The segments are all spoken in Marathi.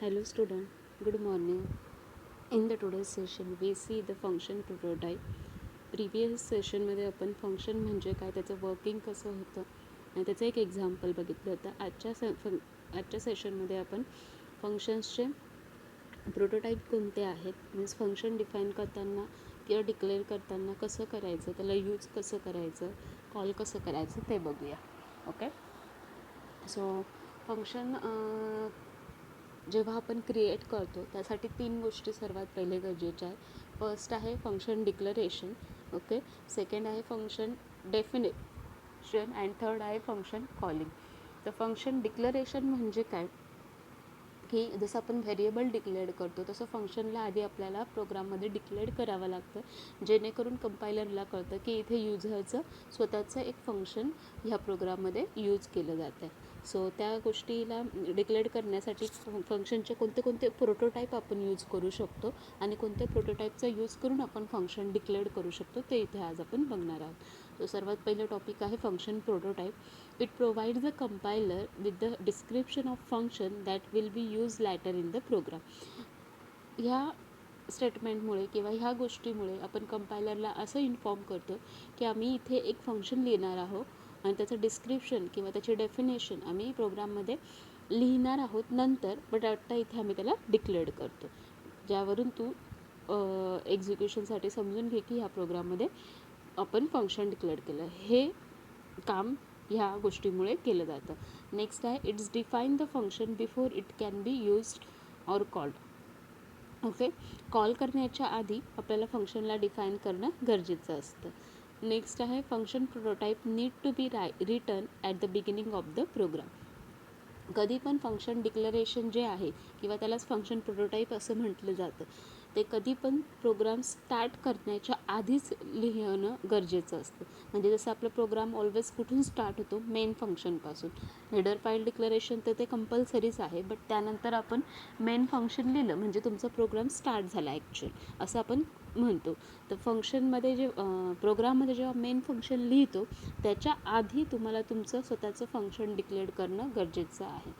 Hello student, good morning. In the today's session we see the function prototype. Previous sessionमध्ये आपण फंक्शन म्हणजे काय, त्याचं वर्किंग कसं होतं आणि त्याचं एक एक्झाम्पल बघितलं होतं. आजच्या सेशनमध्ये आपण फंक्शन्सचे प्रोटोटाईप कोणते आहेत, मीन्स फंक्शन डिफाईन करताना किंवा डिक्लेअर करताना कसं करायचं, त्याला यूज कसं करायचं, कॉल कसं करायचं ते बघूया. ओके, सो फंक्शन जेव्हा आपण क्रिएट करतो त्यासाठी 3 गोष्टी सर्वात पहिले गरजेच्या आहेत. फर्स्ट आहे फंक्शन डिक्लरेशन, ओके. सेकंड आहे फंक्शन डेफिनेशन अँड थर्ड आहे फंक्शन कॉलिंग. तर फंक्शन डिक्लरेशन म्हणजे काय की जसं आपण व्हेरिएबल डिक्लेअर करतो तसं फंक्शनला आधी आपल्याला प्रोग्राममध्ये डिक्लेअर करावं लागतं, जेणेकरून कंपायलरला कळतं की इथे युजरचं स्वतःचं एक फंक्शन ह्या प्रोग्राममध्ये यूज केलं जातं आहे. सो त्या गोष्टीला डिक्लेअर करण्यासाठी फंक्शनचे कोणते कोणते प्रोटोटाईप आपण यूज करू शकतो आणि कोणत्या प्रोटोटाईपचा यूज करून आपण फंक्शन डिक्लेअर करू शकतो ते इथे आज आपण बघणार आहोत. सो सर्वात पहिलं टॉपिक आहे function prototype. It provides the compiler with the description of function that will be used later in the program. ह्या स्टेटमेंटमुळे किंवा ह्या गोष्टीमुळे आपण कंपायलरला असं इन्फॉर्म करतो की आम्ही इथे एक फंक्शन लिहिणार आहोत आणि त्याचं डिस्क्रिप्शन किंवा त्याची डेफिनेशन आम्ही प्रोग्राममध्ये लिहिणार आहोत नंतर, बट आत्ता इथे आम्ही त्याला डिक्लेअर करतो, ज्यावरून तू एक्झिक्युशनसाठी समजून घे की ह्या प्रोग्राममध्ये आपण फंक्शन डिक्लेअर केलं. हे काम ह्या गोष्टीमुळे केलं जातं. नेक्स्ट आहे it's define the function before it can be used or called. Okay, call करण्याच्या आधी आपल्याला फंक्शनला डिफाईन करणं गरजेचं असतं. नेक्स्ट आहे function prototype need to be return at the beginning of the program. कधी पण फंक्शन डिक्लरेशन जे आहे किंवा त्यालाच फंक्शन प्रोटोटाईप असं म्हटलं जातं, ते कधी पण प्रोग्राम स्टार्ट करण्याच्या आधीच लिहिणं गरजेचं असतं. म्हणजे जसं आपला प्रोग्राम ऑलवेज कुठून स्टार्ट होतो, मेन फंक्शनपासून. हेडर फाईल डिक्लरेशन तर ते कंपल्सरीच आहे, बट त्यानंतर आपण मेन फंक्शन लिहिलं म्हणजे तुमचा प्रोग्राम स्टार्ट झाला ॲक्च्युअल असं आपण म्हणतो. तर फंक्शनमध्ये जे प्रोग्राममध्ये जेव्हा मेन फंक्शन लिहितो त्याच्या आधी तुम्हाला तुमचं स्वतःचं फंक्शन डिक्लेअर करणं गरजेचं आहे.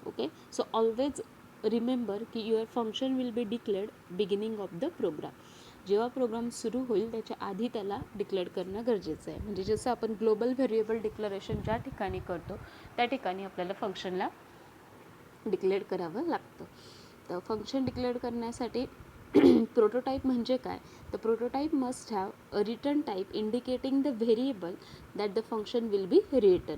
ओके, सो ऑलवेज रिमेंबर की your function will be declared beginning of the program. जेव्हा प्रोग्राम सुरू होईल त्याच्या आधी त्याला डिक्लेअर करणं गरजेचं आहे. म्हणजे जसं आपण ग्लोबल व्हेरिएबल डिक्लरेशन ज्या ठिकाणी करतो त्या ठिकाणी आपल्याला फंक्शनला डिक्लेअर करावं लागतं. तर फंक्शन डिक्लेअर करण्यासाठी प्रोटोटाईप म्हणजे काय, तर prototype must have a return type indicating the variable that the function will B return.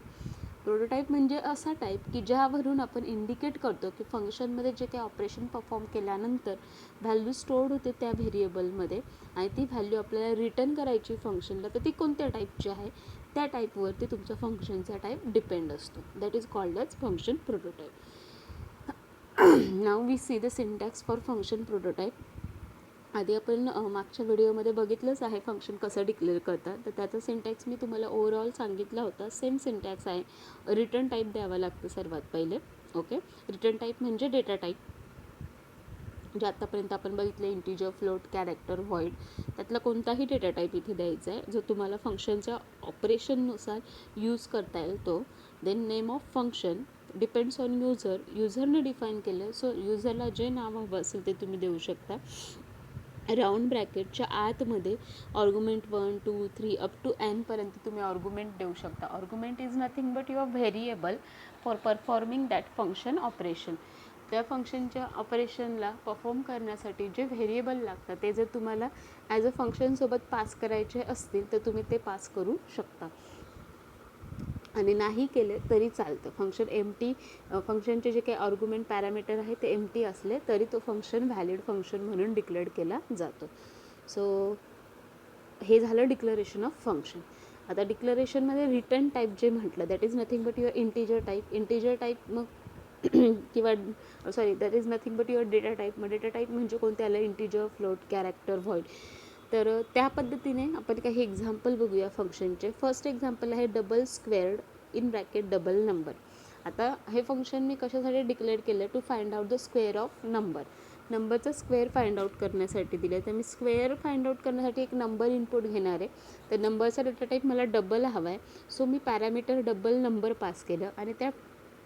Prototype म्हणजे असा टाईप की ज्यावरून आपण इंडिकेट करतो की फंक्शनमध्ये जे काही ऑपरेशन परफॉर्म केल्यानंतर व्हॅल्यू स्टोअर्ड होते त्या व्हेरिएबलमध्ये आणि ती व्हॅल्यू आपल्याला रिटर्न करायची फंक्शनला, तर ती कोणत्या टाईपची आहे त्या टाईपवरती तुमचा फंक्शनचा टाईप डिपेंड असतो. That is called as function prototype. Now we see the syntax for function prototype. आधी आपण मागच्या व्हिडिओमध्ये बघितलंच आहे फंक्शन कसं डिक्लेअर करतात, तर त्याचा सिंटॅक्स मी तुम्हाला ओव्हरऑल सांगितला होता. सेम सिंटॅक्स आहे. रिटर्न टाईप द्यावं लागतं सर्वात पहिले. ओके, रिटर्न टाईप म्हणजे डेटा टाईप, जे आत्तापर्यंत आपण बघितलं इंटिजर, फ्लोट, कॅरेक्टर, व्हॉइड, त्यातला कोणताही डेटा टाईप इथे द्यायचा आहे जो तुम्हाला फंक्शनच्या ऑपरेशननुसार यूज करता येईल तो. Then name of function depends on युजरने डिफाईन केलं, सो युजरला जे नाव हवं असेल ते तुम्ही देऊ शकता. राऊंड ब्रॅकेटच्या आतमध्ये आर्ग्युमेंट 1, 2, 3 अप टू एनपर्यंत तुम्ही आर्ग्युमेंट देऊ शकता. Argument is nothing but your variable for performing that function operation. त्या फंक्शनच्या ऑपरेशनला परफॉर्म करण्यासाठी जे व्हेरिएबल लागतात ते जर तुम्हाला ॲज अ फंक्शनसोबत पास करायचे असतील तर तुम्ही ते पास करू शकता आणि नाही केले तरी चालतं. फंक्शनचे जे काही आर्ग्युमेंट पॅरामीटर आहे ते एम्प्टी असले तरी तो फंक्शन व्हॅलिड फंक्शन म्हणून डिक्लेअर केला जातो. सो हे झालं डिक्लरेशन ऑफ फंक्शन. आता डिक्लरेशनमध्ये रिटर्न टाईप जे म्हटलं that is nothing but your integer type मग किंवा that is nothing but your data type. मग डेटा टाईप म्हणजे कोणते आलं, इंटिजर, फ्लोट, कॅरेक्टर, व्हॉइड. तर त्या पद्धतीने आपण काही एक्झाम्पल बघूया फंक्शनचे. फर्स्ट एक्झाम्पल आहे double squared in bracket double number. आता हे फंक्शन मी कशासाठी डिक्लेअर केलं, to find out the square of नंबरचा स्क्वेअर फाइंड आउट करण्यासाठी दिलं. तर मी स्क्वेअर फाइंड आउट करण्यासाठी एक नंबर इनपुट घेणार आहे. तर नंबरचा डेटा टाईप मला डबल हवा आहे, सो मी पॅरामीटर डबल नंबर पास केलं आणि त्या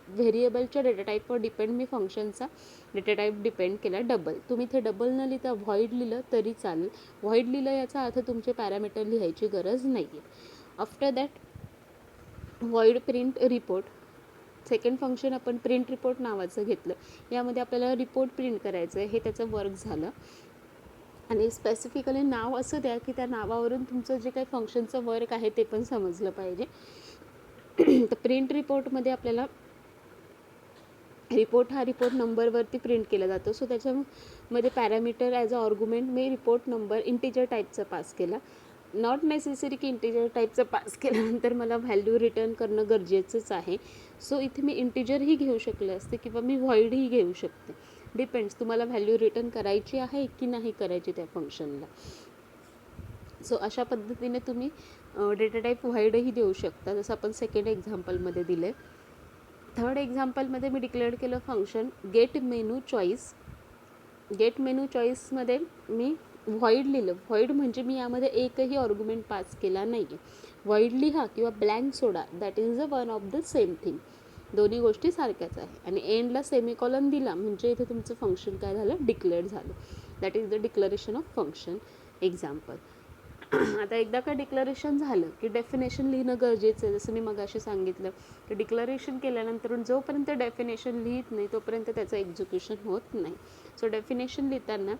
व्हेरिएबलच्या डेटा टाईपवर डिपेंड मी फंक्शनचा डेटा टाईप डिपेंड केला डबल. तुम्ही इथे डबल न लिहिता व्हॉइड लिहिलं तरी चालेल. व्हॉइड लिहिलं याचा अर्थ तुमचे पॅरामीटर लिहायची गरज नाही आहे. After that void print report. Second function आपण प्रिंट रिपोर्ट नावाचं घेतलं. यामध्ये आपल्याला रिपोर्ट प्रिंट करायचं आहे, हे त्याचं वर्क झालं. आणि स्पेसिफिकली नाव असं द्या की त्या नावावरून तुमचं जे काही फंक्शनचं वर्क आहे ते पण समजलं पाहिजे. तर प्रिंट रिपोर्टमध्ये आपल्याला रिपोर्ट हा रिपोर्ट नंबरवरती प्रिंट केला जातो. सो त्याच्यामध्ये parameter as a argument me report number integer टाईपचा पास केला. नॉट नेसेसरी की इंटिजर टाईपचं पास केल्यानंतर मला व्हॅल्यू रिटर्न करणं गरजेचंच आहे. सो इथे मी इंटिजरही घेऊ शकले असते किंवा मी व्हॉइडही घेऊ शकते. डिपेंड्स तुम्हाला व्हॅल्यू रिटर्न करायची आहे की नाही करायची त्या फंक्शनला. सो अशा पद्धतीने तुम्ही डेटा टाईप व्हॉइडही देऊ शकता, जसं आपण सेकंड एक्झाम्पलमध्ये दिले. थर्ड एक्झाम्पलमध्ये मी डिक्लेअर केलं function get menu choice. Get menu चॉईसमध्ये मी व्हॉइड लिहिलं. व्हॉइड म्हणजे मी यामध्ये एकही आर्ग्युमेंट पास केला नाही आहे. व्हॉइड लिहा किंवा ब्लँक सोडा, that is the one of the same thing. दोन्ही गोष्टी सारख्याच आहे. आणि एंडला सेमिकॉलन दिला म्हणजे इथे तुमचं फंक्शन काय झालं, डिक्लेअर झालं. That is the declaration of function example. आता एकदा का डिक्लरेशन झालं की डेफिनेशन लिहिणं गरजेचं आहे. जसं मी मगाशी सांगितलं की डिक्लरेशन केल्यानंतर जोपर्यंत डेफिनेशन लिहित नाही तोपर्यंत त्याचं एक्झिक्युशन होत नाही. सो डेफिनेशन लिहिताना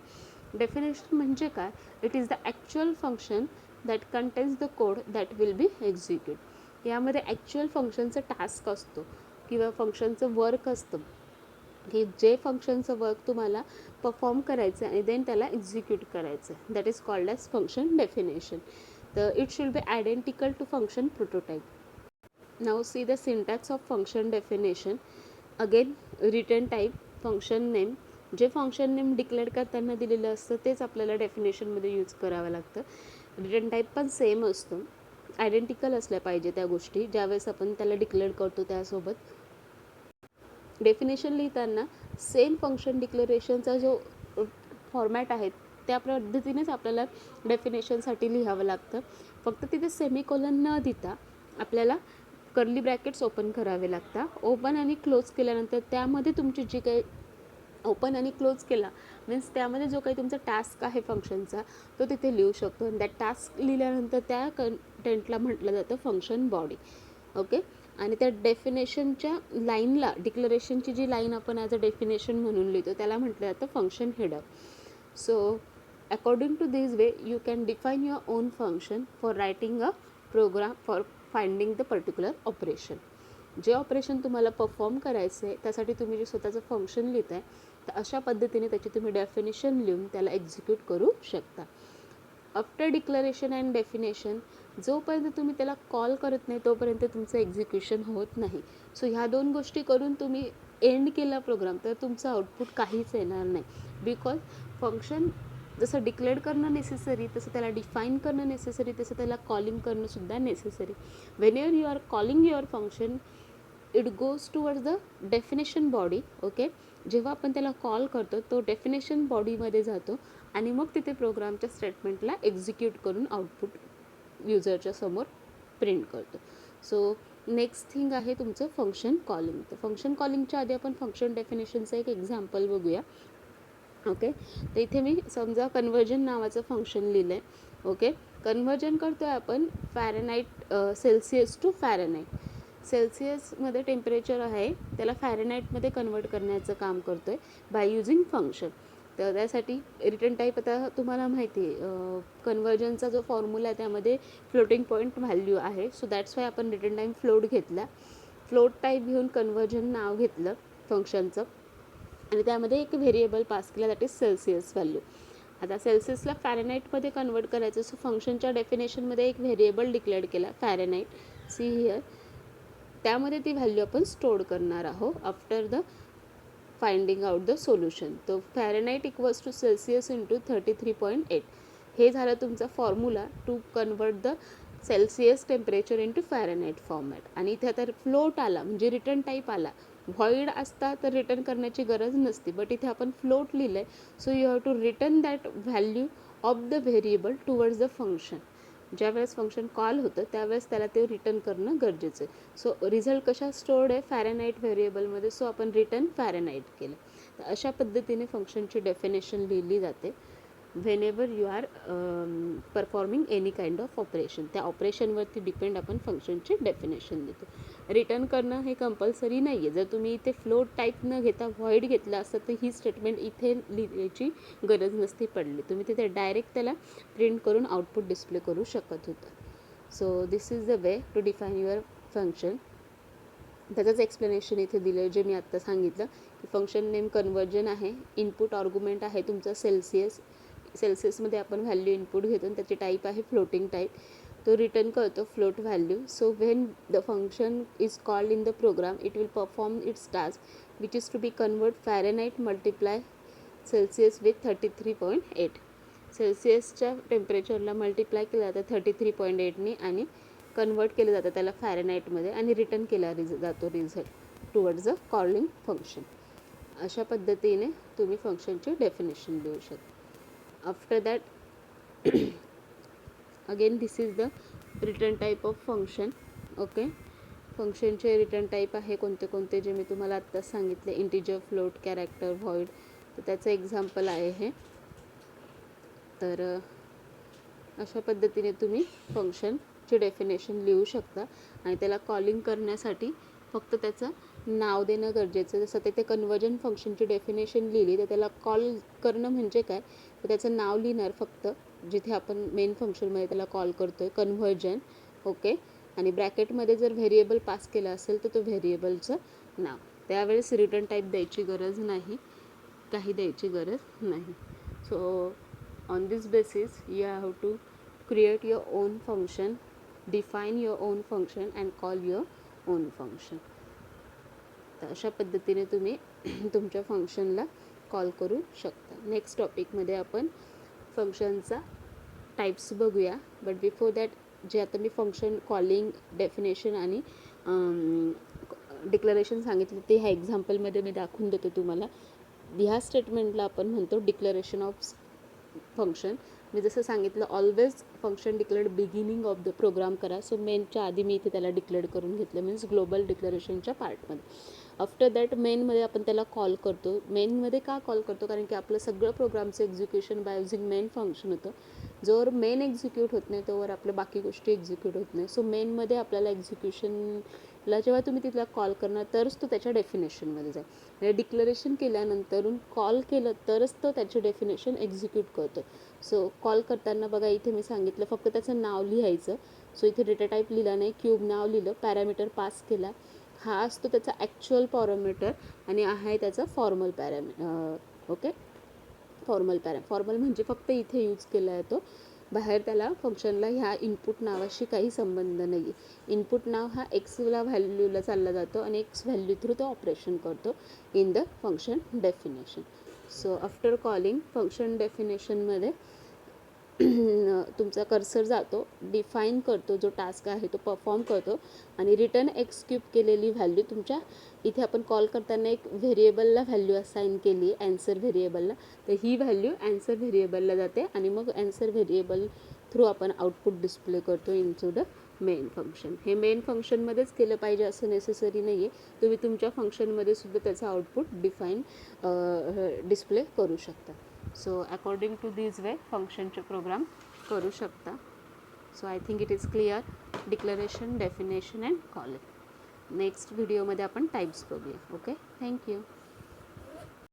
डेफिनेशन म्हणजे काय, it is the actual function that contains the code that will be execute. यामध्ये ॲक्च्युअल फंक्शनचं टास्क असतो किंवा फंक्शनचं वर्क असतं की जे फंक्शनचं वर्क तुम्हाला परफॉर्म करायचं आणि देन त्याला एक्झिक्यूट करायचं. That is called as function definition. तर it should be identical to function prototype. Now see the syntax of function definition. Again return type, function name. जे फंक्शन नेम डिक्लेअर करताना दिलेलं असतं तेच आपल्याला डेफिनेशनमध्ये यूज करावं लागतं. रिटर्न टाईप पण सेम असतो, आयडेंटिकल असल्या पाहिजे त्या गोष्टी ज्यावेळेस आपण त्याला डिक्लेअर करतो त्यासोबत. डेफिनेशन लिहिताना सेम फंक्शन डिक्लेरेशनचा जो फॉर्मॅट आहे त्या पद्धतीनेच आपल्याला डेफिनेशनसाठी लिहावं लागतं. फक्त तिथे सेमिकोलन न देता आपल्याला कर्ली ब्रॅकेट्स ओपन करावे लागतात. ओपन आणि क्लोज केल्यानंतर त्यामध्ये तुमची जी काही ओपन आणि क्लोज केला मीन्स त्यामध्ये जो काही तुमचा टास्क आहे फंक्शनचा तो तिथे लिहू शकतो. आणि त्या टास्क लिहिल्यानंतर त्या कंटेंटला म्हटलं जातं फंक्शन बॉडी. ओके. आणि त्या डेफिनेशनच्या लाईनला, डिक्लरेशनची जी लाईन आपण ॲज अ डेफिनेशन म्हणून लिहितो त्याला म्हटलं जातं function header. So according to this way you can define your own function for writing a program for finding the particular operation. जे ऑपरेशन तुम्हाला परफॉर्म करायचं आहे त्यासाठी तुम्ही जे स्वतःचं फंक्शन लिहित आहे तर अशा पद्धतीने त्याची तुम्ही डेफिनेशन लिहून त्याला एक्झिक्यूट करू शकता. आफ्टर डिक्लरेशन अँड डेफिनेशन जोपर्यंत तुम्ही त्याला कॉल करत नाही तोपर्यंत तुमचं एक्झिक्युशन होत नाही. सो ह्या दोन गोष्टी करून तुम्ही एंड केला प्रोग्राम तर तुमचं आउटपुट काहीच येणार नाही. बिकॉज फंक्शन जसं डिक्लेअर करणं नेसेसरी तसं त्याला डिफाईन करणं नेसेसरी तसं त्याला कॉलिंग करणंसुद्धा necessary. Whenever you are calling your function it goes towards the definition body. Okay. जेव्हा आपण त्याला कॉल करतो तो डेफिनेशन बॉडीमध्ये जातो आणि मग तिथे प्रोग्रामच्या स्टेटमेंटला एक्झिक्यूट करून आउटपुट युजरच्या समोर प्रिंट करतो. सो नेक्स्ट थिंग आहे तुमचं फंक्शन कॉलिंग. तर फंक्शन कॉलिंगच्या आधी आपण फंक्शन डेफिनेशनचं एक एक्झाम्पल बघूया. ओके. तर इथे मी समजा कन्वर्जन नावाचं फंक्शन लिहिलं आहे. ओके. कन्वर्जन करतो आहे आपण फॅरेनाईट सेल्सिअस टू फॅरेनाईट. सेल्सिअसमध्ये टेम्परेचर आहे त्याला फॅरेनाईटमध्ये कन्वर्ट करण्याचं काम करतो आहे बाय युजिंग फंक्शन. तर त्यासाठी रिटर्न टाईप आता तुम्हाला माहिती आहे कन्वर्जनचा जो फॉर्म्युला आहे त्यामध्ये फ्लोटिंग पॉईंट व्हॅल्यू आहे. सो दॅट्स वाय आपण रिटर्न टाईप फ्लोट घेतला. फ्लोट टाईप घेऊन कन्वर्जन नाव घेतलं फंक्शनचं आणि त्यामध्ये एक व्हेरिएबल पास केला दॅट इज सेल्सिअस व्हॅल्यू. आता सेल्सिअसला फॅरेनाईटमध्ये कन्वर्ट करायचं. सो फंक्शनच्या डेफिनेशनमध्ये एक व्हेरिएबल डिक्लेअर केला फॅरेनाईट. सी हिअर त्यामध्ये ती व्हॅल्यू आपण स्टोअर करणार आहोत after the finding out the solution. तो Fahrenheit equals to Celsius into 33.8 हे झालं तुमचा formula to convert the Celsius temperature into Fahrenheit format. आणि इथे आता फ्लोट आला म्हणजे रिटर्न टाईप आला. व्हॉइड असता तर रिटर्न करण्याची गरज नसती बट इथे आपण फ्लोट लिहिलं आहे. So you have to return that value of the variable towards the function. ज्या वेळेस फंक्शन कॉल होतं त्यावेळेस त्याला ते रिटर्न करणं गरजेचं आहे. सो रिझल्ट कशा स्टोर्ड आहे, फॅरेनहाइट व्हेरिएबलमध्ये. सो आपण रिटर्न फॅरेनहाइट केलं. तर अशा पद्धतीने फंक्शनची डेफिनेशन लिहिली जाते whenever you are performing any kind of operation. त्या ऑपरेशनवरती डिपेंड आपण फंक्शनची डेफिनेशन देतो. रिटर्न करणं हे कंपल्सरी नाही आहे. जर तुम्ही इथे फ्लोट टाईप न घेता व्हॉइड घेतला असतं तर ही स्टेटमेंट इथे लिहायची गरज नसती पडली. तुम्ही तिथे डायरेक्ट त्याला प्रिंट करून आउटपुट डिस्प्ले करू शकत होतं. So this is the way to define your function. त्याचंच एक्सप्लेनेशन इथे दिलं आहे जे मी आत्ता सांगितलं की फंक्शन नेम कन्वर्जन आहे. इनपुट आर्ग्युमेंट आहे तुमचा सेल्सियसमध्ये आपण व्हॅल्यू इनपुट घेतो आणि त्याची टाईप आहे फ्लोटिंग टाईप. तो रिटर्न करतो float value. So when the function is called in the program it will perform its task which is to be convert Fahrenheit multiply Celsius with 33.8. सेल्सियसच्या टेम्परेचरला मल्टिप्लाय केलं जातं 33.8ने आणि कन्वर्ट केलं जातं त्याला फॅरेनहाइटमध्ये आणि रिटर्न केला जातो result towards the calling function. अशा पद्धतीने तुम्ही फंक्शनची डेफिनेशन लिहू शकता. After that again this is the return type of function. Okay, फंक्शनचे रिटर्न टाईप आहे कोणते कोणते जे मी तुम्हाला आत्ताच सांगितले. Integer, float, character, void. तर त्याचं एक्झाम्पल आहे हे. तर अशा पद्धतीने तुम्ही फंक्शनची डेफिनेशन लिहू शकता आणि त्याला कॉलिंग करण्यासाठी फक्त त्याचं नाव देणं गरजेचं. जसं ते कन्वर्जन फंक्शनची डेफिनेशन लिहिली तर त्याला कॉल करणं म्हणजे काय, तर त्याचं नाव लिहिणार फक्त जिथे आपण मेन फंक्शनमध्ये त्याला कॉल करतो आहे कन्व्हर्जन. ओके, आणि ब्रॅकेटमध्ये जर व्हेरिएबल पास केला असेल तर तो व्हेरिएबलचं नाव. त्यावेळेस रिटर्न टाईप द्यायची गरज नाही, काही द्यायची गरज नाही. So on this basis you have to create your own function, define your own function and call your own function. तर अशा पद्धतीने तुम्ही तुमच्या फंक्शनला कॉल करू शकता. नेक्स्ट टॉपिकमध्ये आपण फंक्शनचा टाईप्स बघूया. बट बिफोर दॅट जे आता मी फंक्शन कॉलिंग डेफिनेशन आणि डिक्लरेशन सांगितलं ते ह्या एक्झाम्पलमध्ये मी दाखवून देतो तुम्हाला. ह्या स्टेटमेंटला आपण म्हणतो डिक्लरेशन ऑफ फंक्शन. मी जसं सांगितलं always function declared beginning of the program करा. सो मेनच्या आधी मी इथे त्याला डिक्लेअर करून घेतलं, मीन्स ग्लोबल डिक्लरेशनच्या पार्टमध्ये. आफ्टर दॅट मेनमध्ये आपण त्याला कॉल करतो. मेनमध्ये का कॉल करतो, कारण की आपलं सगळं प्रोग्रामचं execution by using main function होतं. जोवर मेन एक्झिक्यूट होत नाही तोवर आपल्या बाकी गोष्टी एक्झिक्यूट होत नाही. सो मेनमध्ये आपल्याला एक्झिक्युशनला जेव्हा तुम्ही तिथला कॉल करणार तरच तो त्याच्या डेफिनेशनमध्ये जाईल. म्हणजे डिक्लरेशन केल्यानंतरून कॉल केलं तरच तो त्याची डेफिनेशन एक्झिक्यूट करतो. सो कॉल करताना बघा इथे मी सांगितलं फक्त त्याचं नाव लिहायचं. सो इथे डेटा टाईप लिहिला नाही, क्यूब नाव लिहिलं, पॅरामीटर पास केला. हा असतो त्याचा ॲक्च्युअल पॅरामीटर आणि आहे त्याचा फॉर्मल ओके, फॉर्मल म्हणजे फक्त इथे यूज केला आहे तो. बाहेर त्याला फंक्शनला ह्या इनपुट नावाशी काही संबंध नाही आहे. इनपुट नाव हा एक्सला व्हॅल्यूला चालला जातो आणि एक्स व्हॅल्यू थ्रू तो ऑपरेशन करतो in the function definition. So after calling function डेफिनेशनमध्ये तुमचा कर्सर जातो, डिफाईन करतो, जो टास्क आहे तो परफॉर्म करतो आणि रिटर्न एक्झिक्यूट केलेली व्हॅल्यू तुमच्या इथे आपण कॉल करताना एक व्हेरिएबलला व्हॅल्यू असाईन केली आहे ॲन्सर व्हेरिएबलला. तर ही व्हॅल्यू ॲन्सर व्हेरिएबलला जाते आणि मग ॲन्सर व्हेरिएबल थ्रू आपण आउटपुट डिस्प्ले करतो इनटू द मेन फंक्शन. हे मेन फंक्शनमध्येच केलं पाहिजे असं नेसेसरी नाही आहे. तुम्ही तुमच्या फंक्शनमध्ये सुद्धा त्याचं आउटपुट डिस्प्ले करू शकता. So according to this way फंक्शनचे प्रोग्राम करू शकता. So I think it is clear. Declaration, definition and calling. Next व्हिडिओमध्ये आपण टाईप्स बघूया. Okay, thank you.